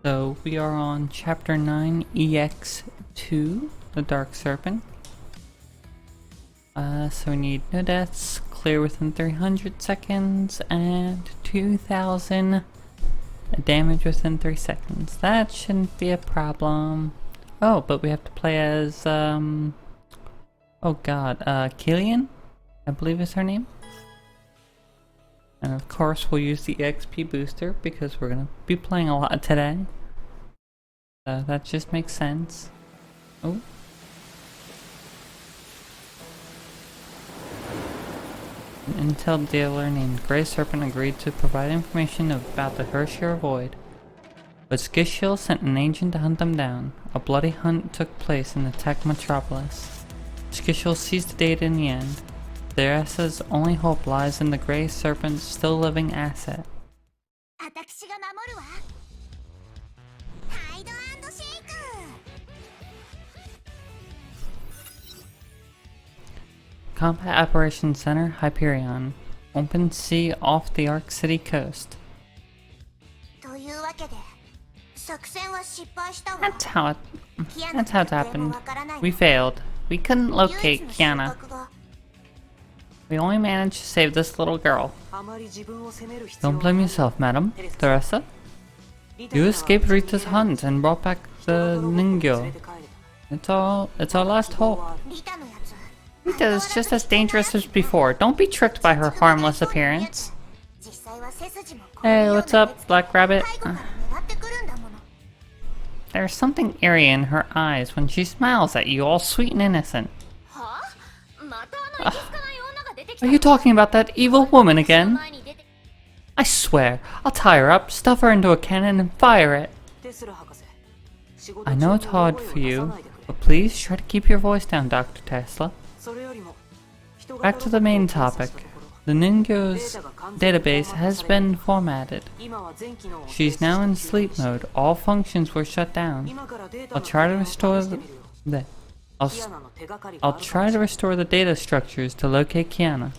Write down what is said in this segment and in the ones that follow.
So we are on Chapter 9, EX2, the Dark Serpent. So we need no deaths, clear within 300 seconds, and 2,000 damage within 3 seconds. That shouldn't be a problem. Oh, but we have to play as, oh god, Killian, I believe is her name. And of course we'll use the XP booster because we're gonna be playing a lot today. So that just makes sense. Oh. An intel dealer named Grey Serpent agreed to provide information about the Hershire Void. But Skishil sent an agent to hunt them down. A bloody hunt took place in the tech metropolis. Skishil seized the data in the end. The Erasa's only hope lies in the Grey Serpent's still living asset. Combat Operations Center, Hyperion. Open sea off the Ark City coast. That's how it happened. We failed. We couldn't locate Kiana. We only managed to save this little girl. Don't blame yourself, madam. Teresa? You escaped Rita's hunt and brought back the Ningyo. It's our last hope. Rita is just as dangerous as before. Don't be tricked by her harmless appearance. Hey, what's up, Black Rabbit? There's something eerie in her eyes when she smiles at you, all sweet and innocent. Are you talking about that evil woman again? I swear, I'll tie her up, stuff her into a cannon, and fire it. I know it's hard for you, but please try to keep your voice down, Dr. Tesla. Back to the main topic. The Ningyo's database has been formatted. She's now in sleep mode. All functions were shut down. I'll try to restore the data structures to locate Kiana.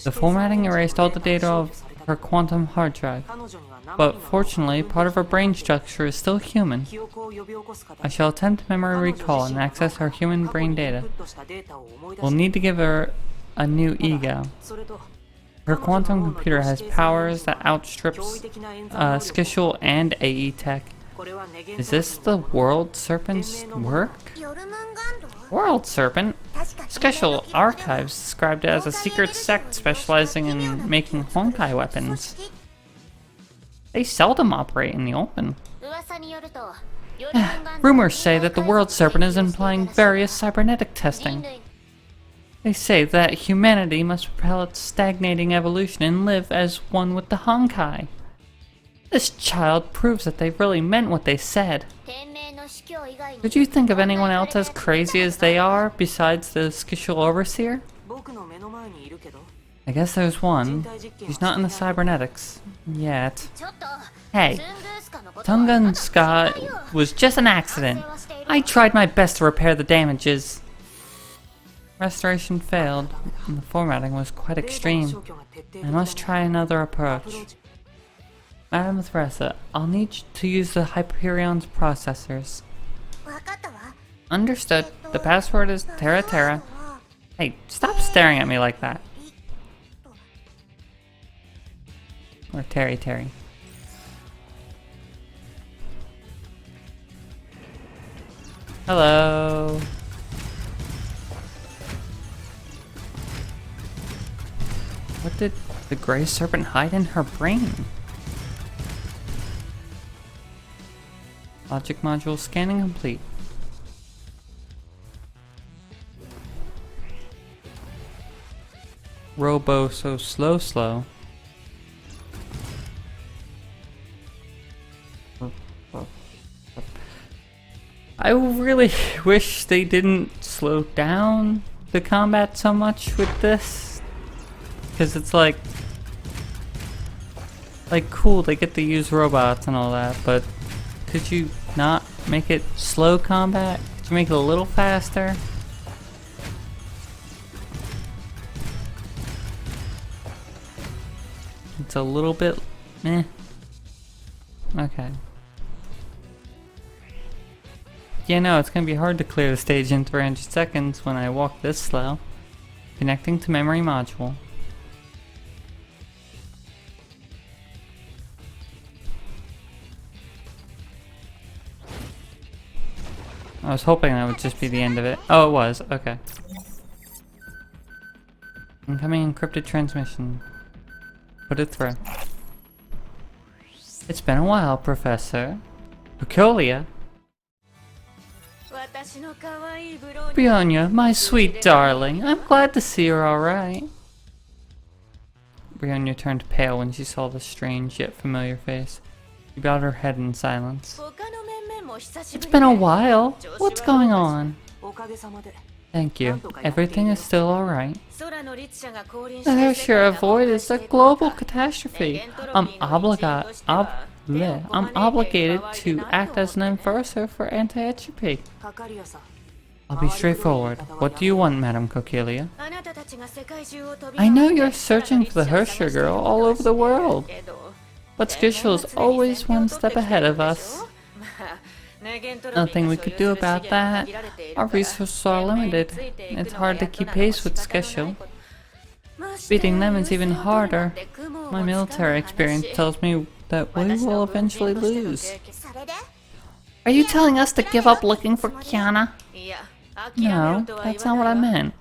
The formatting erased all the data of her quantum hard drive, but fortunately part of her brain structure is still human. I shall attempt memory recall and access her human brain data. We'll need to give her a new ego. Her quantum computer has powers that outstrips Skishul and AE Tech. Is this the World Serpent's work? World Serpent? Skishul Archives described it as a secret sect specializing in making Honkai weapons. They seldom operate in the open. Rumors say that the World Serpent is implying various cybernetic testing. They say that humanity must repel its stagnating evolution and live as one with the Honkai. This child proves that they really meant what they said. Did you think of anyone else as crazy as they are, besides the Skishul Overseer? I guess there's one. He's not in the cybernetics. Yet. Hey, Tungunska was just an accident. I tried my best to repair the damages. Restoration failed, and the formatting was quite extreme. I must try another approach. Madam Theresa, I'll need to use the Hyperion's processors. Understood. The password is Terra Terra. Hey, stop staring at me like that. Or Terry Terry. Hello. What did the Grey Serpent hide in her brain? Logic module scanning complete. Robo so slow. I really wish they didn't slow down the combat so much with this. Because it's like cool, they get to use robots and all that, but could you not make it slow combat? Could you make it a little faster? It's a little bit meh. Okay. Yeah, no, it's gonna be hard to clear the stage in 300 seconds when I walk this slow. Connecting to memory module. I was hoping that would just be the end of it. Oh, it was. Okay. Incoming encrypted transmission. Put it through. It's been a while, Professor. Bucolia. Brionia, my sweet darling. I'm glad to see you're alright. Brionia turned pale when she saw the strange yet familiar face. She bowed her head in silence. It's been a while. What's going on? Thank you. Everything is still alright. The Hershire Void is a global catastrophe. I'm obligated to act as an enforcer for anti-entropy. I'll be straightforward. What do you want, Madame Coquelia? I know you're searching for the Hershire girl all over the world. But Skishel is always one step ahead of us. Nothing we could do about that. Our resources are limited. It's hard to keep pace with Skishel. Beating them is even harder. My military experience tells me that we will eventually lose. Are you telling us to give up looking for Kiana? No, that's not what I meant.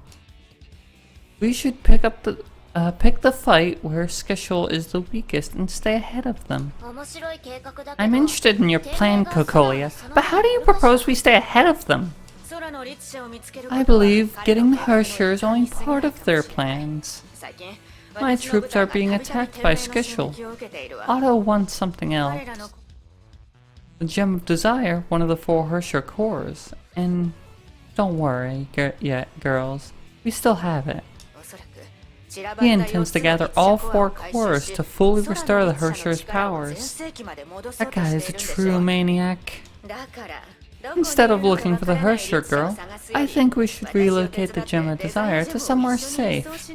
We should pick the fight where Skishel is the weakest and stay ahead of them. I'm interested in your plan, Cocolia, but how do you propose we stay ahead of them? I believe getting the Hershire is only part of their plans. My troops are being attacked by Skishel. Otto wants something else. The Gem of Desire, one of the 4 Hershire cores. And don't worry yet, girls. We still have it. He intends to gather all 4 cores to fully restore the Hershire's powers. That guy is a true maniac. Instead of looking for the Hershire girl, I think we should relocate the Gem of Desire to somewhere safe.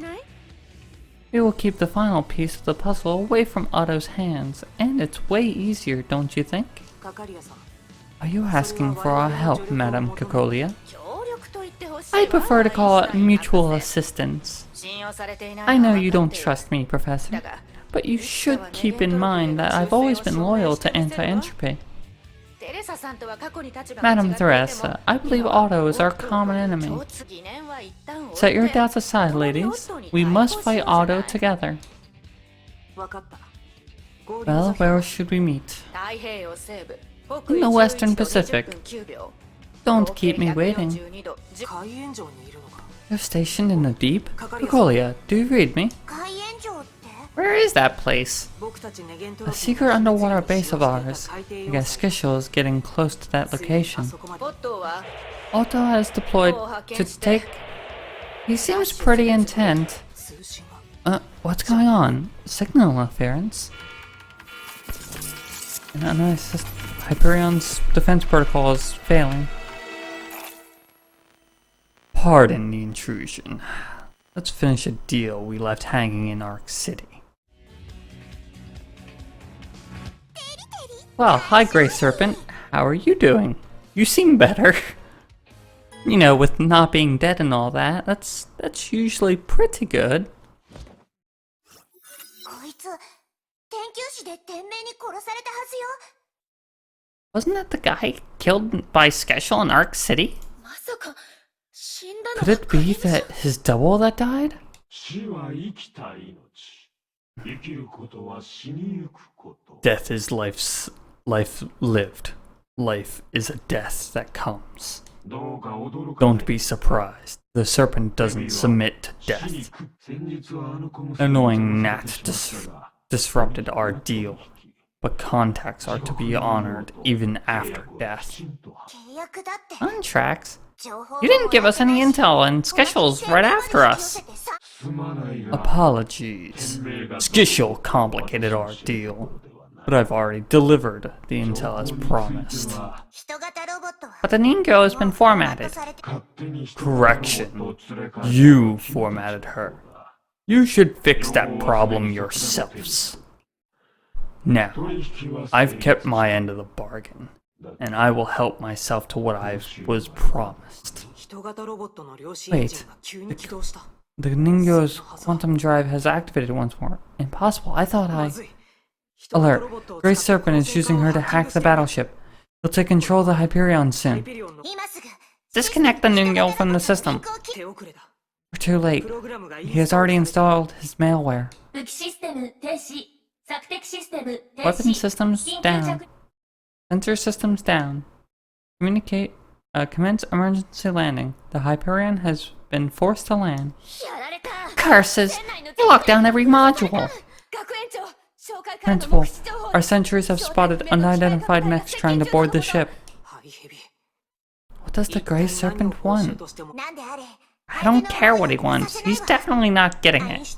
It will keep the final piece of the puzzle away from Otto's hands, and it's way easier, don't you think? Are you asking for our help, Madame Cocolia? I prefer to call it mutual assistance. I know you don't trust me, Professor, but you should keep in mind that I've always been loyal to anti-entropy. Madame Theresa, I believe Otto is our common enemy. Set your doubts aside, ladies. We must fight Otto together. Well, where should we meet? In the Western Pacific. Don't keep me waiting. You're stationed in the deep? Cocolia, do you read me? Where is that place? A secret underwater base of ours. I guess Skishel is getting close to that location. Otto has deployed to take... He seems pretty intent. What's going on? Signal interference? No, it's just Hyperion's defense protocol is failing. Pardon the intrusion. Let's finish a deal we left hanging in Arc City. Well, hi Grey Serpent. How are you doing? You seem better. You know, with not being dead and all that, that's usually pretty good. Wasn't that the guy killed by Skishel in Arc City? Could it be that his double that died? Death is life lived. Life is a death that comes. Don't be surprised. The Serpent doesn't submit to death. Annoying Gnat disrupted our deal, but contacts are to be honored even after death. Contracts? You didn't give us any intel and Skishel's right after us. Apologies. Skishel complicated our deal, but I've already delivered the intel as promised. But the Ningo has been formatted. Correction. You formatted her. You should fix that problem yourselves. Now, I've kept my end of the bargain, and I will help myself to what I was promised. Wait, the Ningyo's quantum drive has activated once more. Impossible, I thought Alert, Grey Serpent is using her to hack the battleship. He'll take control of the Hyperion soon. Disconnect the Ningyo from the system. We're too late. He has already installed his malware. Weapon systems down. Sensor systems down. Commence emergency landing. The Hyperion has been forced to land. Curses! You locked down every module! Principal, our sentries have spotted unidentified mechs trying to board the ship. What does the Grey Serpent want? I don't care what he wants. He's definitely not getting it.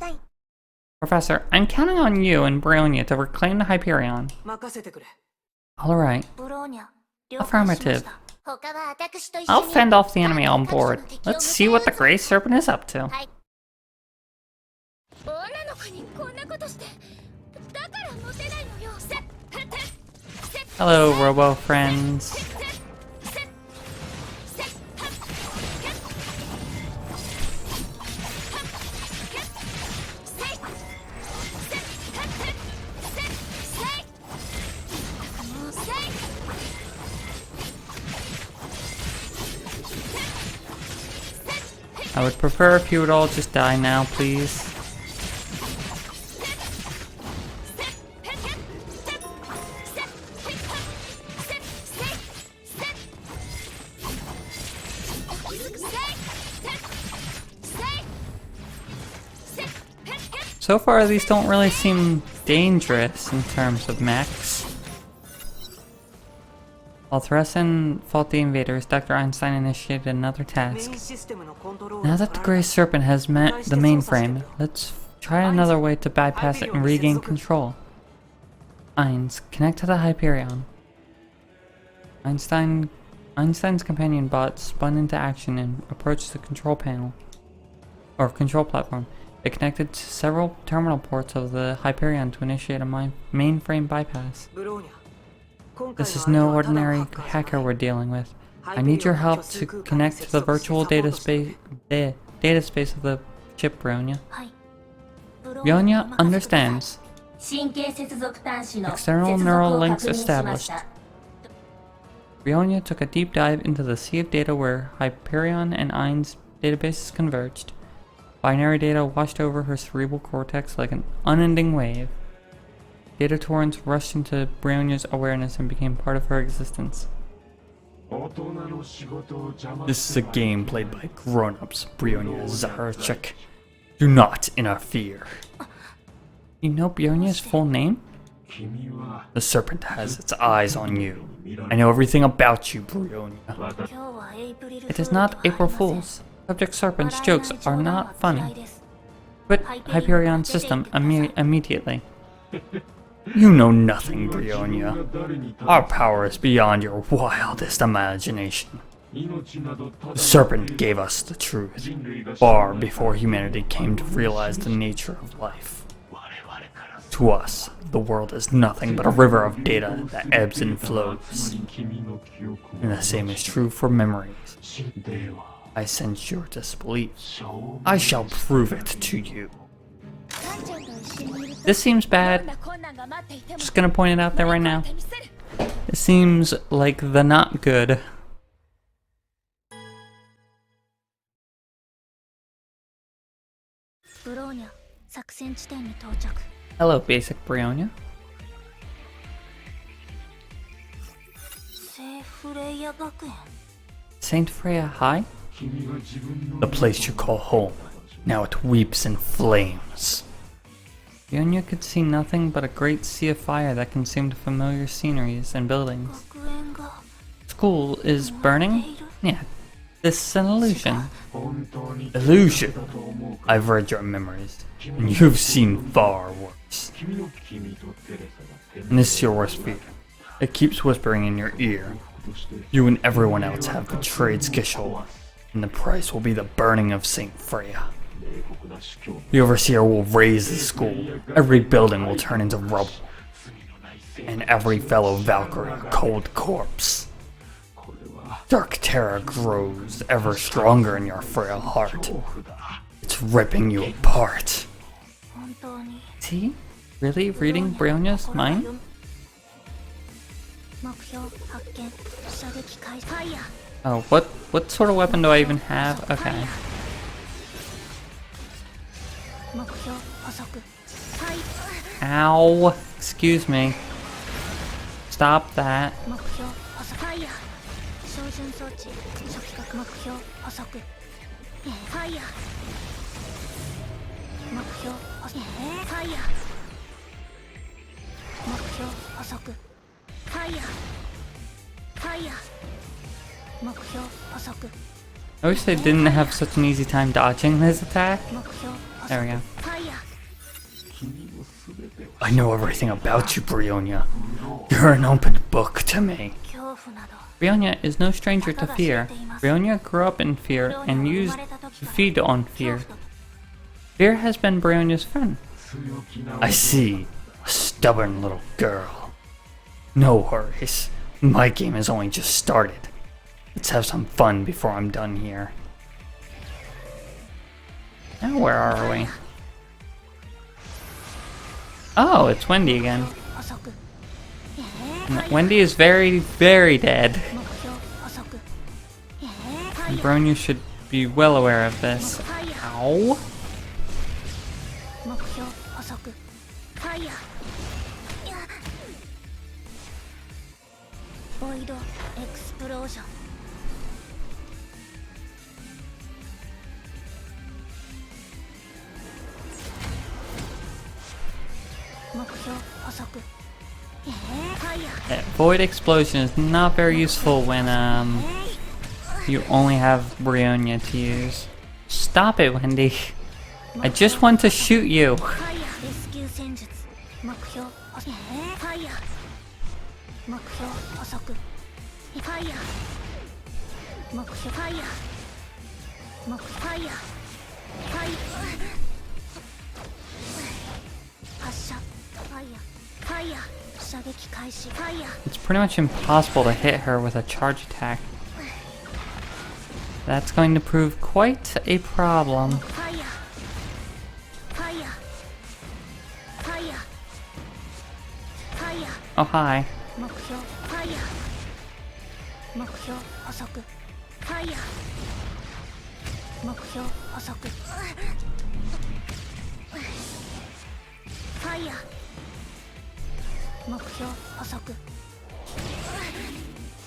Professor, I'm counting on you and Brionia to reclaim the Hyperion. Alright. Affirmative. I'll fend off the enemy on board. Let's see what the Grey Serpent is up to. Hello, Robo friends. I would prefer if you would all just die now, please. So far, these don't really seem dangerous in terms of mechs. While Thressen fought the invaders, Dr. Einstein initiated another task. Now that the Grey Serpent has met the mainframe, let's try another way to bypass it and regain control. Eins, connect to the Hyperion. Einstein's companion bot spun into action and approached the control panel, or control platform. It connected to several terminal ports of the Hyperion to initiate a mainframe bypass. This is no ordinary hacker we're dealing with. I need your help to connect to the virtual data space of the chip, Brionia. Brionia understands. External neural links established. Brionia took a deep dive into the sea of data where Hyperion and Eins databases converged. Binary data washed over her cerebral cortex like an unending wave. Data torrents rushed into Brionia's awareness and became part of her existence. This is a game played by grown-ups, Brionia Zaharchuk. Do not interfere. You know Brionia's full name? The Serpent has its eyes on you. I know everything about you, Brionia. It is not April Fool's. Subject Serpent's jokes are not funny. Quit Hyperion system immediately. You know nothing, Brionia. Our power is beyond your wildest imagination. The Serpent gave us the truth, far before humanity came to realize the nature of life. To us, the world is nothing but a river of data that ebbs and flows. And the same is true for memories. I sense your disbelief. I shall prove it to you. This seems bad. Just gonna point it out there right now. It seems like the not good. Hello, basic Brionia. Saint Freya High? The place you call home. Now it weeps in flames. Brionia could see nothing but a great sea of fire that consumed familiar sceneries and buildings. School is burning? Yeah, this is an illusion. Illusion? I've read your memories, and you've seen far worse. And this is your worst fear. It keeps whispering in your ear. You and everyone else have betrayed Skishol, and the price will be the burning of Saint Freya. The Overseer will raise the school. Every building will turn into rubble. and every fellow Valkyrie a cold corpse. Dark terror grows ever stronger in your frail heart. It's ripping you apart. Is he really reading Brionia's mind? Oh, what sort of weapon do I even have? Okay. Ow! Excuse me. Stop that. I wish they didn't have such an easy time dodging his attack. There we go. I know everything about you, Brionia. You're an open book to me. Brionia is no stranger to fear. Brionia grew up in fear and used to feed on fear. Fear has been Brionia's friend. I see. A stubborn little girl. No worries. My game has only just started. Let's have some fun before I'm done here. Now where are we? Oh, it's Wendy again. Wendy is very, very dead. And Brionia should be well aware of this. Ow. Void explosion is not very useful when you only have Brionia to use. Stop it, Wendy. I just want to shoot you. It's pretty much impossible to hit her with a charge attack. That's going to prove quite a problem. Oh, hi.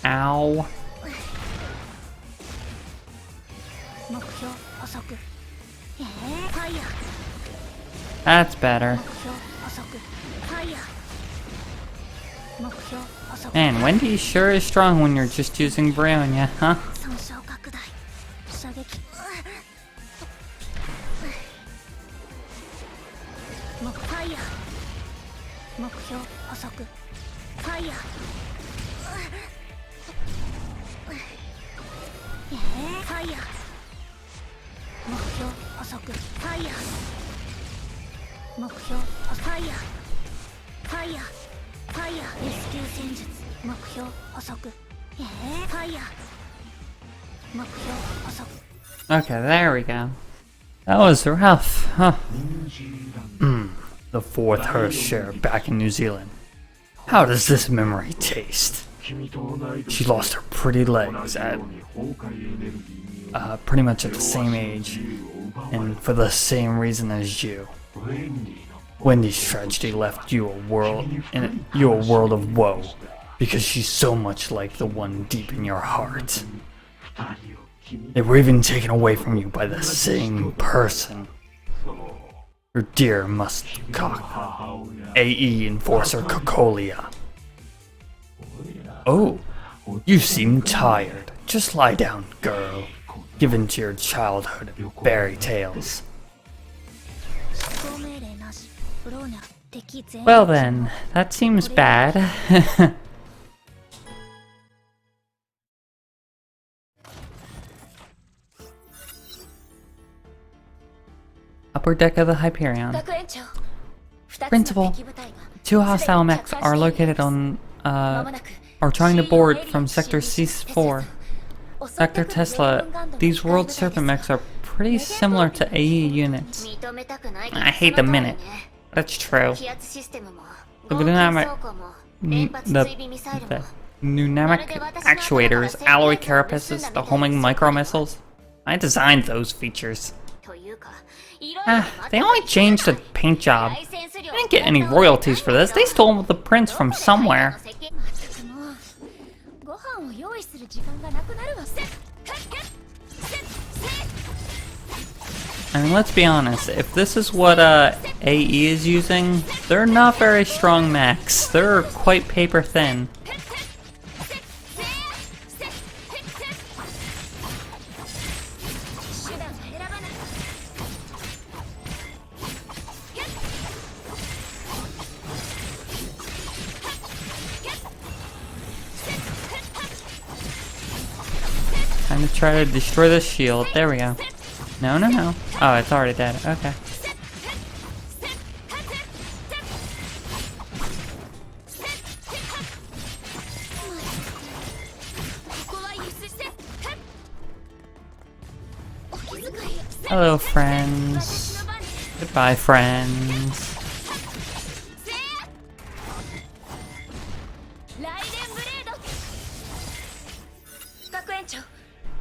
Ow. That's better. Man, Wendy sure is strong when you're just using Brionia, huh? Okay, there we go. That was rough, huh? The fourth Hearst share back in New Zealand. How does this memory taste? She lost her pretty legs at pretty much at the same age, and for the same reason as you. Wendy's tragedy left you a world of woe, because she's so much like the one deep in your heart. They were even taken away from you by the same person. Your dear Mustcock, AE Enforcer Cocolia. Oh, you seem tired. Just lie down, girl. Give in to your childhood fairy tales. Well then, that seems bad. Upper deck of the Hyperion. Principal, 2 hostile mechs are located on, are trying to board from Sector C4. Sector Tesla, these World Serpent mechs are pretty similar to AE units. I hate the minute. That's true. The pneumatic actuators, alloy carapaces, the homing micro missiles. I designed those features. They only changed the paint job. I didn't get any royalties for this. They stole the prints from somewhere. I mean, let's be honest, if this is what AE is using, they're not very strong mechs. They're quite paper thin. Time to try to destroy this shield. There we go. No, no, no. Oh, it's already dead. Okay. Hello, friends. Goodbye, friends.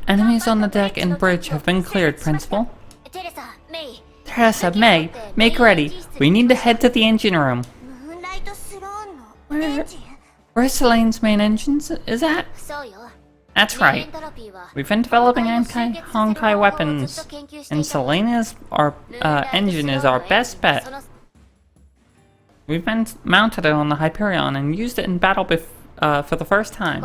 Enemies on the deck and bridge have been cleared, Principal. Teresa, May, make ready. We need to head to the engine room. Where's Selene's main engines? Is that? That's right. We've been developing Honkai weapons, and Selena's engine is our best bet. We've been mounted it on the Hyperion and used it in battle for the first time.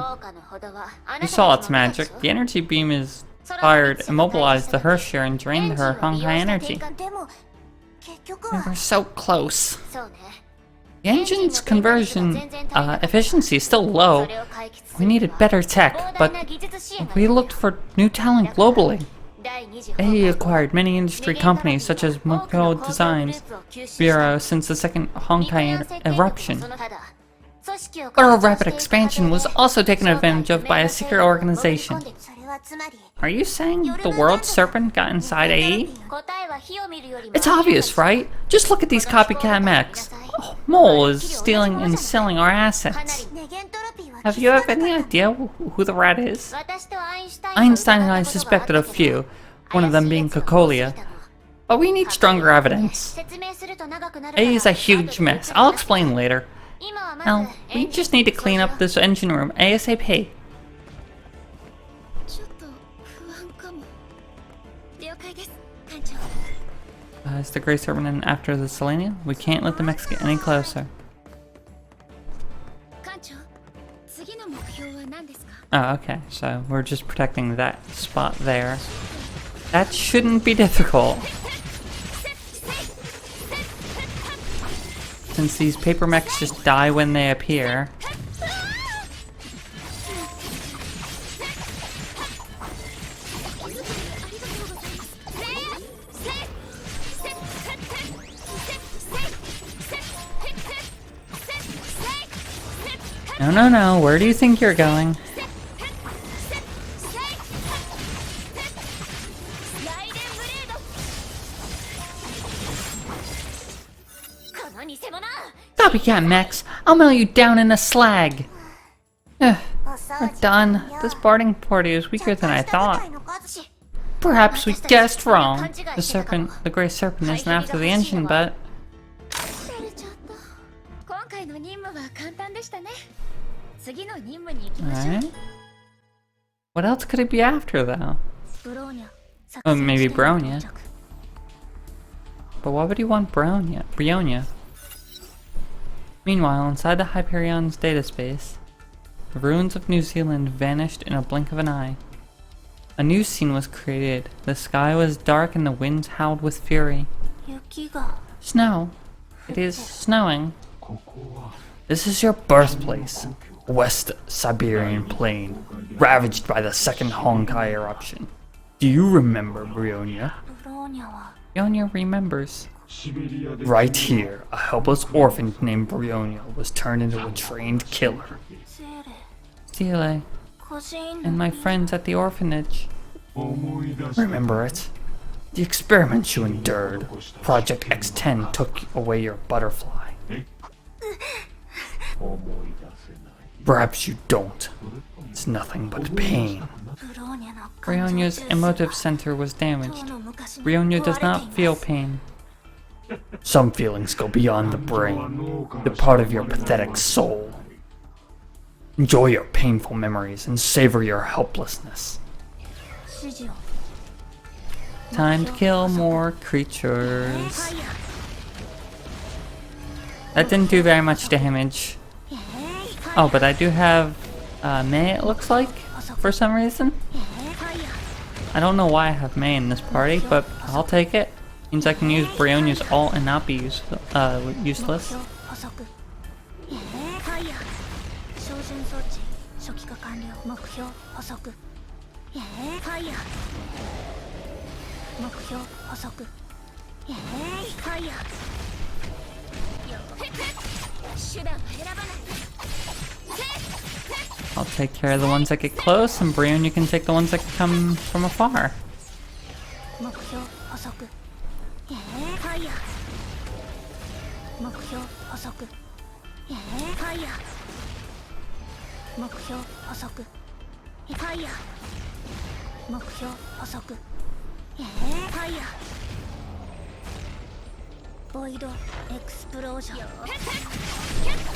You saw its magic. The energy beam is fired, immobilized the Hershare, and drained her Honkai energy. We were so close. The engine's conversion efficiency is still low. We needed better tech, but we looked for new talent globally. AE acquired many industry companies such as Mokyo Designs Bureau since the second Honkai eruption. But our rapid expansion was also taken advantage of by a secret organization. Are you saying the World Serpent got inside AE? It's obvious, right? Just look at these copycat mechs. Oh, Mole is stealing and selling our assets. Have you any idea who the rat is? Einstein and I suspected a few, one of them being Cocolia. But we need stronger evidence. AE is a huge mess. I'll explain later. Now, we just need to clean up this engine room ASAP. Is the Grey Serpent in after the Selenia? We can't let the mechs get any closer. Oh, okay, so we're just protecting that spot there. That shouldn't be difficult. Since these paper mechs just die when they appear. No, no, no, where do you think you're going? Copycat mechs, I'll melt you down in a slag. We're done. This boarding party is weaker than I thought. Perhaps we guessed wrong. The Grey Serpent isn't after the engine, but... Alright. What else could it be after, though? Oh, maybe Bronya. But why would he want Brionia? Meanwhile, inside the Hyperion's data space, the ruins of New Zealand vanished in a blink of an eye. A new scene was created. The sky was dark and the winds howled with fury. Snow. It is snowing. This is your birthplace. West Siberian plain, ravaged by the second Honkai eruption. Do you remember Brionia? Brionia remembers. Right here, a helpless orphan named Brionia was turned into a trained killer. Stile, and my friends at the orphanage. Remember it? The experiments you endured. Project X10 took away your butterfly. Perhaps you don't. It's nothing but pain. Brionia's emotive center was damaged. Brionia does not feel pain. Some feelings go beyond the brain. They're part of your pathetic soul. Enjoy your painful memories and savor your helplessness. Time to kill more creatures. That didn't do very much damage. Oh, but I do have May, it looks like, for some reason. I don't know why I have May in this party, but I'll take it. Means I can use Brionia's ult and not be useless. I'll take care of the ones that get close, and Brionia can take the ones that come from afar.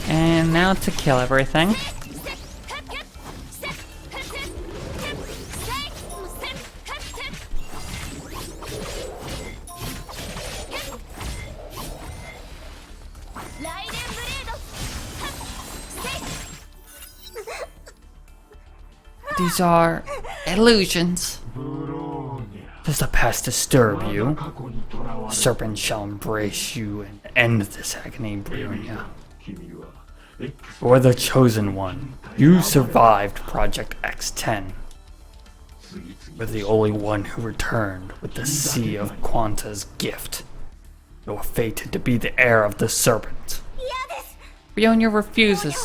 And now to kill everything. These are illusions. Does the past disturb you? Serpent shall embrace you and end this agony, Brionia. You are the chosen one. You survived Project X10. You're the only one who returned with the Sea of Quanta's gift. You are fated to be the heir of the Serpent. Brionia refuses.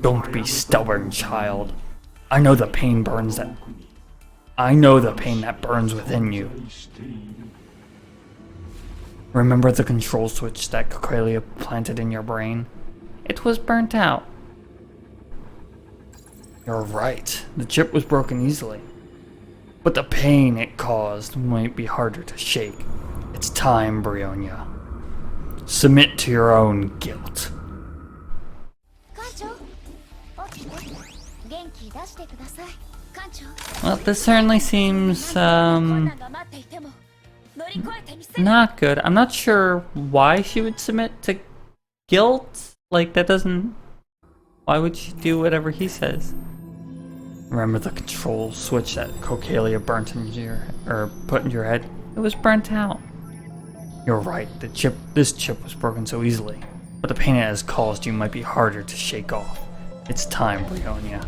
Don't be stubborn, child. I know the pain that burns within you. Remember the control switch that Coquelia planted in your brain? It was burnt out. You're right. The chip was broken easily. But the pain it caused might be harder to shake. It's time, Brionia. Submit to your own guilt. Well, this certainly seems, not good. I'm not sure why she would submit to guilt. Like, that doesn't... Why would she do whatever he says? Remember the control switch that Coquelia burnt into your... or put into your head? It was burnt out. You're right, this chip was broken so easily. But the pain it has caused you might be harder to shake off. It's time, Brionia.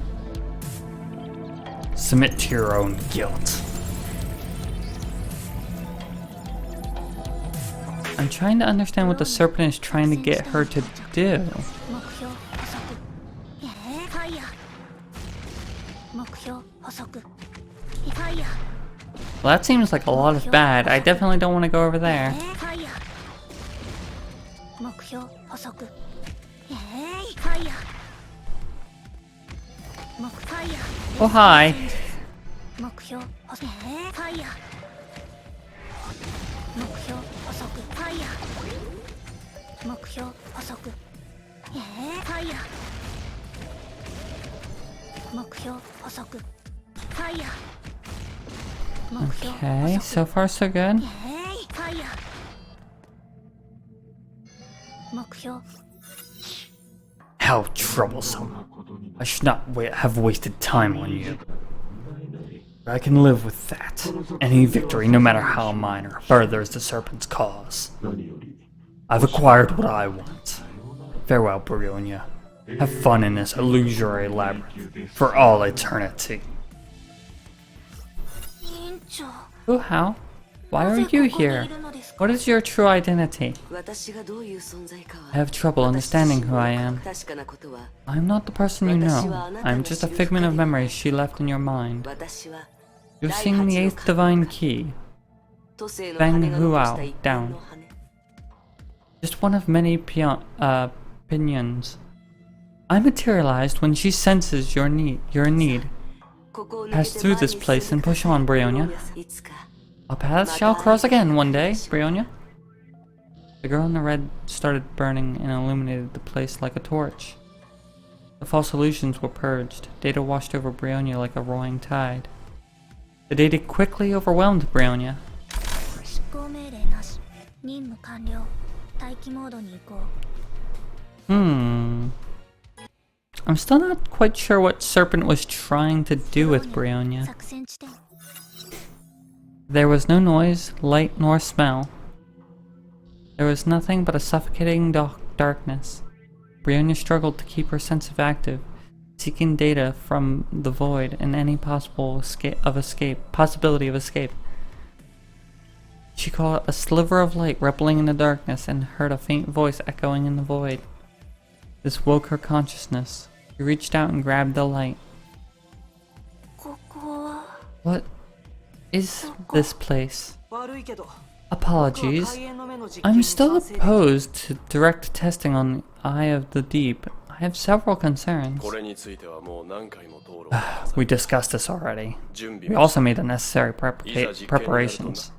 Submit to your own guilt. I'm trying to understand what the Serpent is trying to get her to do. Well, that seems like a lot of bad. I definitely don't want to go over there. Oh, hi. Okay, so far so good. How troublesome. I should not have wasted time on you. But I can live with that. Any victory, no matter how minor, furthers the Serpent's cause. I've acquired what I want. Farewell, Brionia. Have fun in this illusory labyrinth for all eternity. Oh, how? Why are you here? What is your true identity? I have trouble understanding who I am. I'm not the person you know. I'm just a figment of memories she left in your mind. You've seen the 8th divine key. Bang Huao, down. Just one of many opinions. I materialized when she senses you're in need. Pass through this place and push on, Brionia. Our paths shall cross again one day, Brionia. The girl in the red started burning and illuminated the place like a torch. The false illusions were purged. Data washed over Brionia like a roaring tide. The data quickly overwhelmed Brionia. I'm still not quite sure what Serpent was trying to do with Brionia. There was no noise, light, nor smell. There was nothing but a suffocating darkness. Brionia struggled to keep her senses active, seeking data from the void and any possibility of escape. She caught a sliver of light rippling in the darkness and heard a faint voice echoing in the void. This woke her consciousness. She reached out and grabbed the light. What is this place? Apologies. I'm still opposed to direct testing on the Eye of the Deep. I have several concerns. We discussed this already. We also made the necessary preparations.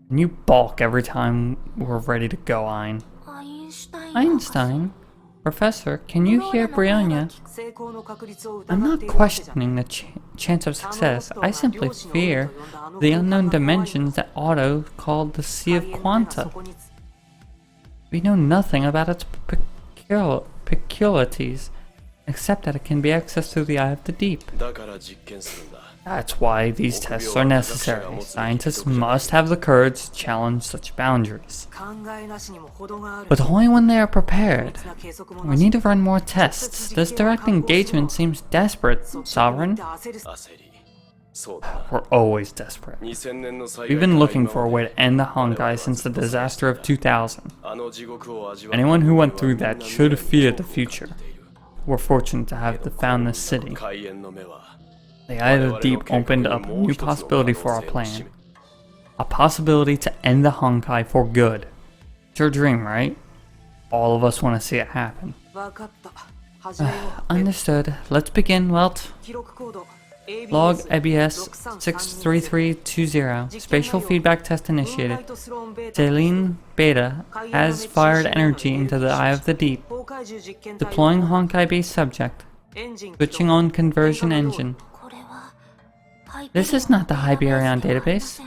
And you balk every time we're ready to go, Ein. Einstein? Professor, can you hear Brionia? I'm not questioning the chance of success. I simply fear the unknown dimensions that Otto called the Sea of Quanta. We know nothing about its peculiarities, except that it can be accessed through the Eye of the Deep. That's why these tests are necessary. Scientists must have the courage to challenge such boundaries. But only when they are prepared. We need to run more tests. This direct engagement seems desperate, Sovereign. We're always desperate. We've been looking for a way to end the Honkai since the disaster of 2000. Anyone who went through that should fear the future. We're fortunate to have found this city. The Eye of the Deep opened up a new possibility for our plan. A possibility to end the Honkai for good. It's your dream, right? All of us want to see it happen. Understood. Let's begin, Welt. Log ABS 63320. Spatial feedback test initiated. Selene Beta has fired energy into the Eye of the Deep. Deploying Honkai-based subject. Switching on conversion engine. This is not the Hyperion database.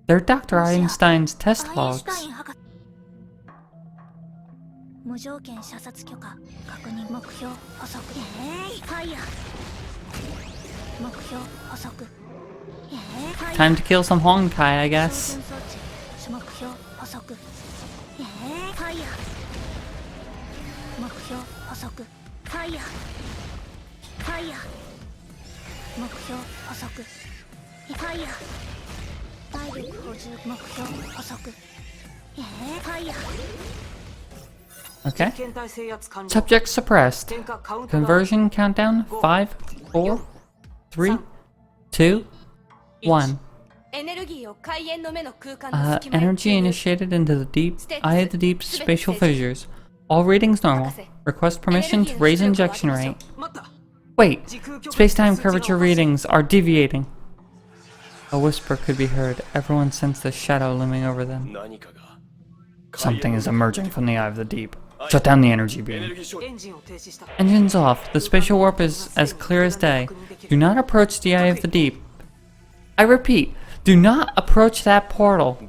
They're Dr. Einstein's test logs. Time to kill some Honkai, I guess. Okay. Subject suppressed. Conversion countdown 5, 4, 3, 2, 1. Energy initiated into the deep Eye of the Deep spatial fissures. All readings normal. Request permission to raise injection rate. Wait, space-time curvature readings are deviating. A whisper could be heard. Everyone sensed the shadow looming over them. Something is emerging from the Eye of the Deep. Shut down the energy beam. Engines off. The spatial warp is as clear as day. Do not approach the Eye of the Deep. I repeat, do not approach that portal.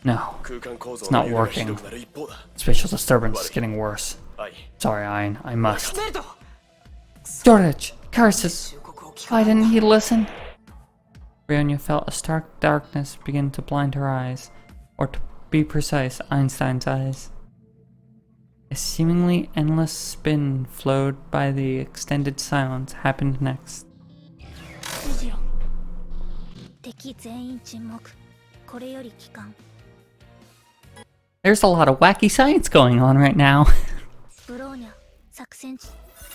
No, it's not working. Spatial disturbance is getting worse. Sorry, Ein, I must. Jorich, curses! Why didn't he listen? Brionia felt a stark darkness begin to blind her eyes, or to be precise, Einstein's eyes. A seemingly endless spin flowed by the extended silence happened next. There's a lot of wacky science going on right now.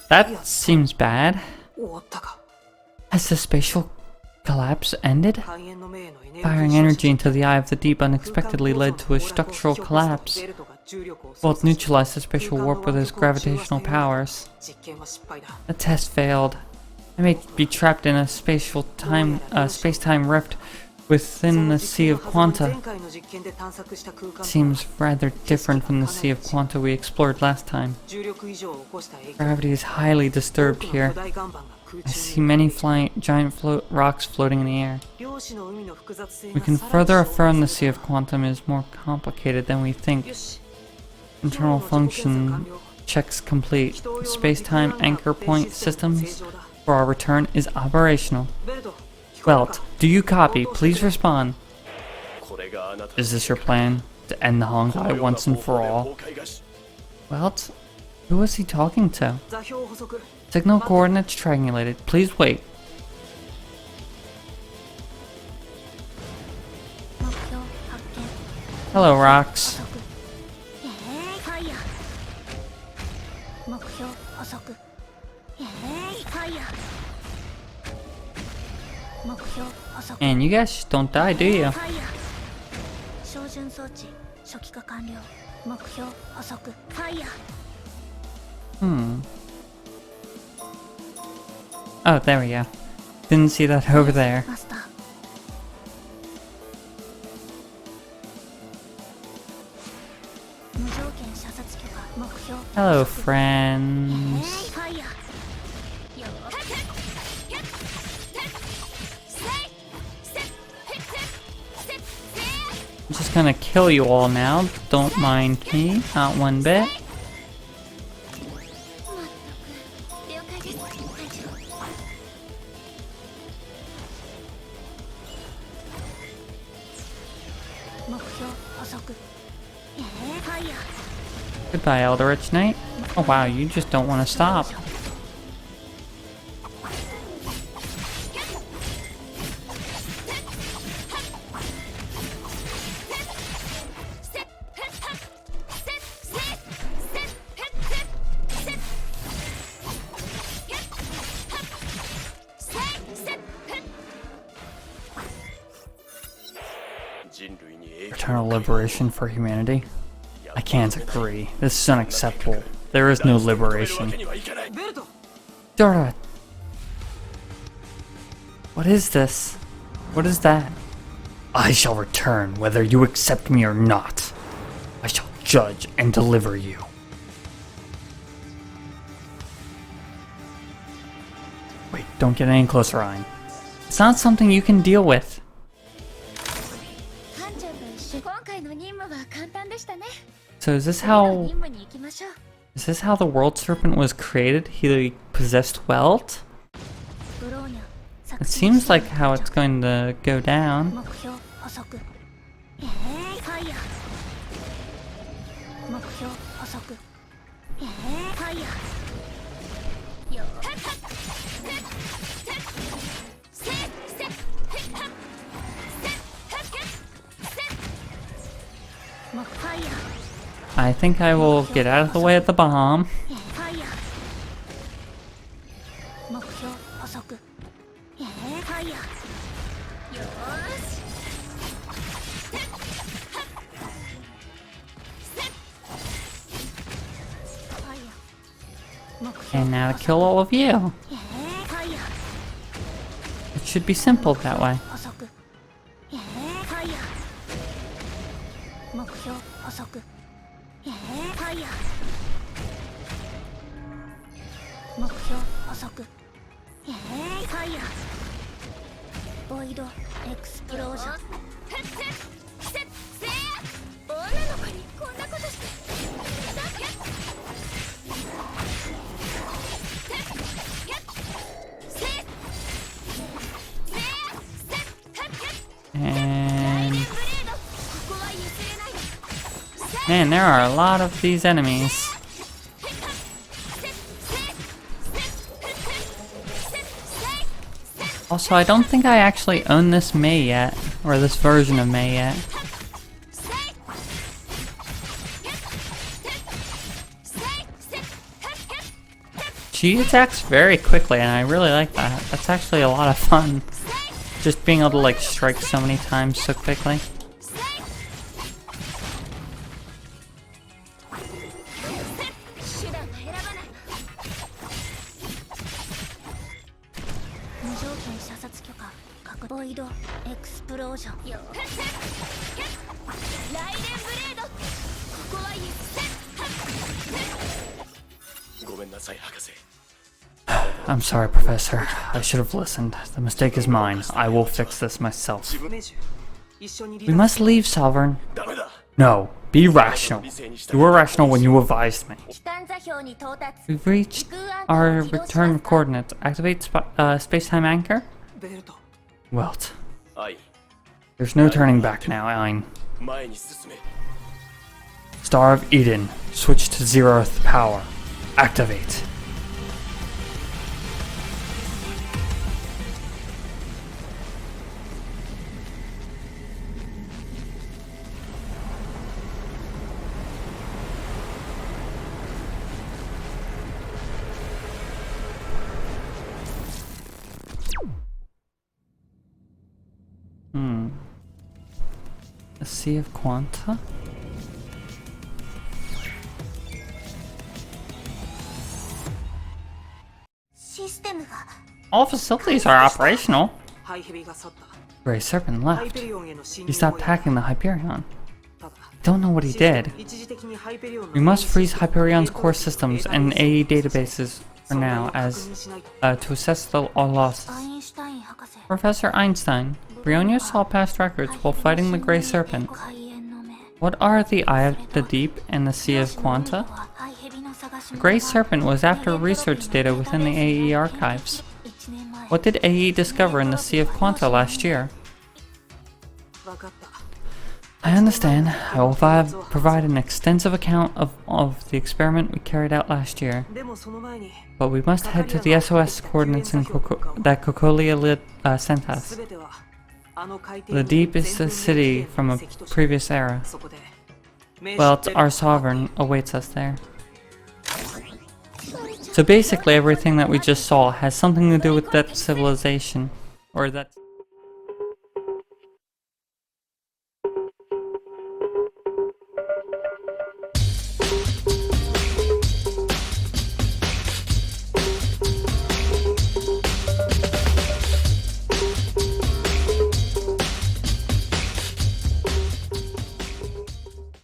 That seems bad. Has the spatial collapse ended? Firing energy into the eye of the deep unexpectedly led to a structural collapse. Both neutralized the spatial warp with his gravitational powers. The test failed. I may be trapped in a space-time rift within the Sea of Quanta. It seems rather different from the Sea of Quanta we explored last time. Gravity is highly disturbed here. I see many giant rocks floating in the air. We can further affirm the Sea of Quantum is more complicated than we think. Internal function checks complete. Space-time anchor point systems for our return is operational. Welt, do you copy? Please respond. Is this your plan? To end the Honkai once and for all? Welt? Who was he talking to? Signal coordinates triangulated. Please wait. Hello, rocks. And you guys just don't die, do you? Oh, there we go. Didn't see that over there. Hello, friends. I'm just gonna kill you all now. Don't mind me, not one bit. Goodbye, Eldritch Knight. Oh wow, you just don't want to stop. Eternal liberation for humanity? I can't agree. This is unacceptable. There is no liberation. Dora! What is this? What is that? I shall return whether you accept me or not. I shall judge and deliver you. Wait, don't get any closer, Ryan. It's not something you can deal with. So is this how the World Serpent was created? He possessed Welt? It seems like how it's going to go down. I think I will get out of the way of the bomb. And now to kill all of you. It should be simple that way. And man, there are a lot of these enemies. Also, I don't think I actually own this Mei yet. or this version of Mei yet. She attacks very quickly, and I really like that. That's actually a lot of fun. Just being able to like strike so many times so quickly. I'm sorry, Professor. I should have listened. The mistake is mine. I will fix this myself. We must leave, Sovereign. No, be rational. You were rational when you advised me. We've reached our return coordinates. Activate space-time anchor? Welt. There's no turning back now, Ein. Star of Eden. Switch to 0th power. Activate. A Sea of Quanta? All facilities are operational. Grey Serpent left. He stopped hacking the Hyperion. I don't know what he did. We must freeze Hyperion's core systems and AE databases for now as to assess the losses. Professor Einstein, Brionio saw past records while fighting the Grey Serpent. What are the Eye of the Deep and the Sea of Quanta? The Grey Serpent was after research data within the AE archives. What did AE discover in the Sea of Quanta last year? I understand. I will provide an extensive account of the experiment we carried out last year. But we must head to the SOS coordinates that Cocolia sent us. The Deep is the city from a previous era. Well, our Sovereign awaits us there. So basically everything that we just saw has something to do with that civilization, or that